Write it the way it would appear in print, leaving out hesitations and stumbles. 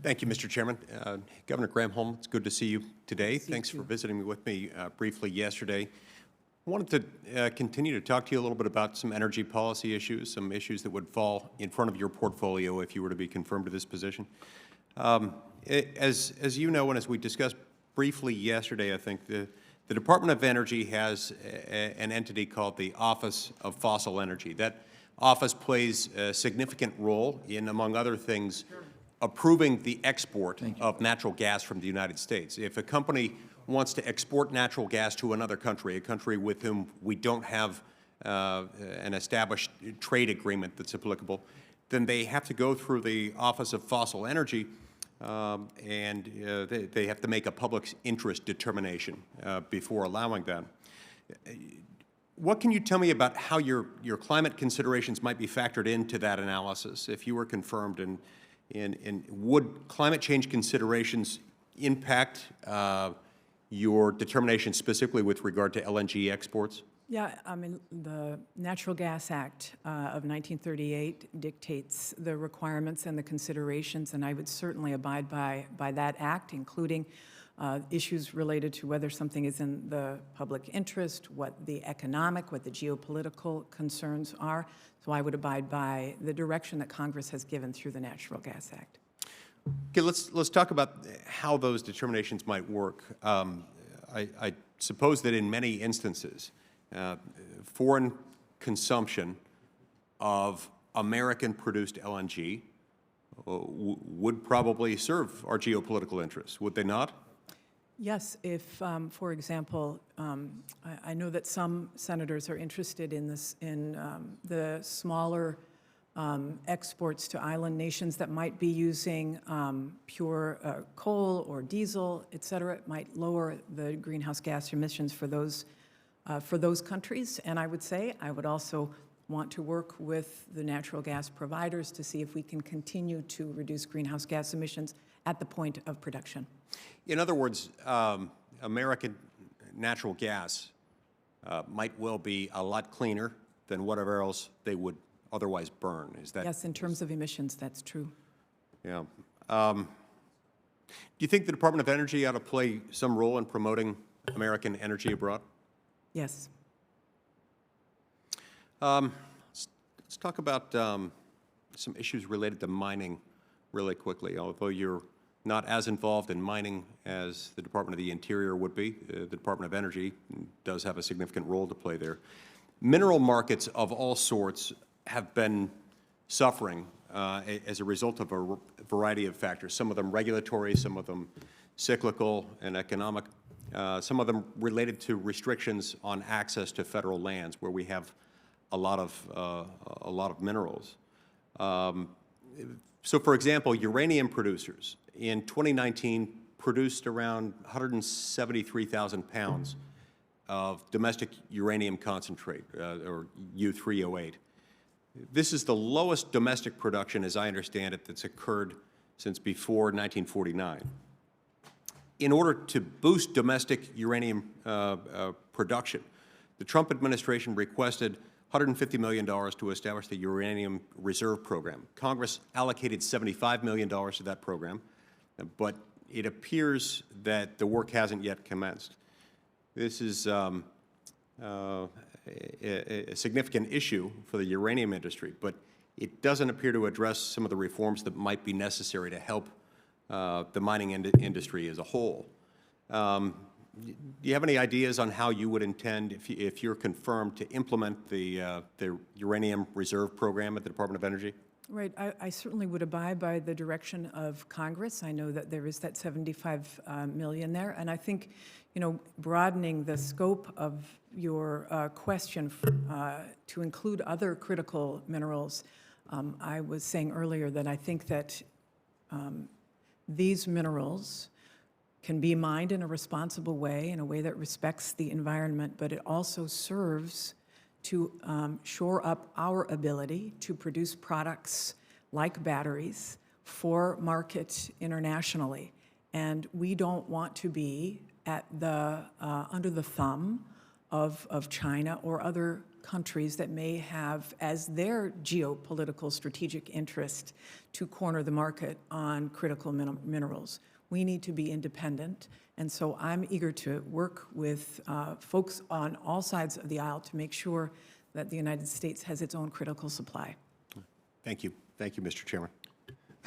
Thank you, Mr. Chairman. Governor Granholm, it's good to see you today. Thanks you. for visiting with me briefly yesterday. I wanted to continue to talk to you a little bit about some energy policy issues, some issues that would fall in front of your portfolio if you were to be confirmed to this position. As you know, and as we discussed briefly yesterday, I think the Department of Energy has an entity called the Office of Fossil Energy. That office plays a significant role in, among other things, approving the export of natural gas from the United States. If a company wants to export natural gas to another country, a country with whom we don't have an established trade agreement that's applicable, then they have to go through the Office of Fossil Energy and they have to make a public interest determination before allowing that. What can you tell me about how your climate considerations might be factored into that analysis if you were confirmed, and would climate change considerations impact your determination specifically with regard to LNG exports? Yeah, I mean, the Natural Gas Act of 1938 dictates the requirements and the considerations, and I would certainly abide by that act, including issues related to whether something is in the public interest, what the economic, what the geopolitical concerns are. So I would abide by the direction that Congress has given through the Natural Gas Act. Okay, let's talk about how those determinations might work. I suppose that in many instances, foreign consumption of American-produced LNG would probably serve our geopolitical interests, would they not? Yes, if, for example, I know that some senators are interested in this, in the smaller exports to island nations that might be using pure coal or diesel, et cetera. It might lower the greenhouse gas emissions for those countries. And I would say I would also want to work with the natural gas providers to see if we can continue to reduce greenhouse gas emissions at the point of production. In other words, American natural gas might well be a lot cleaner than whatever else they would otherwise burn. Is that? Yes, in terms of emissions, that's true. Yeah. Do you think the Department of Energy ought to play some role in promoting American energy abroad? Yes. Let's talk about some issues related to mining really quickly. Although you're not as involved in mining as the Department of the Interior would be, the Department of Energy does have a significant role to play there. Mineral markets of all sorts have been suffering as a result of a variety of factors, some of them regulatory, some of them cyclical and economic, some of them related to restrictions on access to federal lands where we have a lot of minerals. So, for example, uranium producers in 2019 produced around 173,000 pounds of domestic uranium concentrate, or U3O8. This is the lowest domestic production, as I understand it, that's occurred since before 1949. In order to boost domestic uranium production, the Trump administration requested $150 million to establish the Uranium Reserve Program. Congress allocated $75 million to that program, but it appears that the work hasn't yet commenced. This is a significant issue for the uranium industry, but it doesn't appear to address some of the reforms that might be necessary to help the mining industry as a whole. Do you have any ideas on how you would intend, if you're confirmed, to implement the Uranium Reserve Program at the Department of Energy? Right. I certainly would abide by the direction of Congress. I know that there is that $75 million there, and I think, you know, broadening the scope of your question to include other critical minerals. I was saying earlier that I think that these minerals can be mined in a responsible way, in a way that respects the environment, but it also serves to shore up our ability to produce products like batteries for market internationally. And we don't want to be at the under the thumb of China or other countries that may have as their geopolitical strategic interest to corner the market on critical minerals. We need to be independent, and so I'm eager to work with folks on all sides of the aisle to make sure that the United States has its own critical supply. Thank you. Thank you, Mr. Chairman.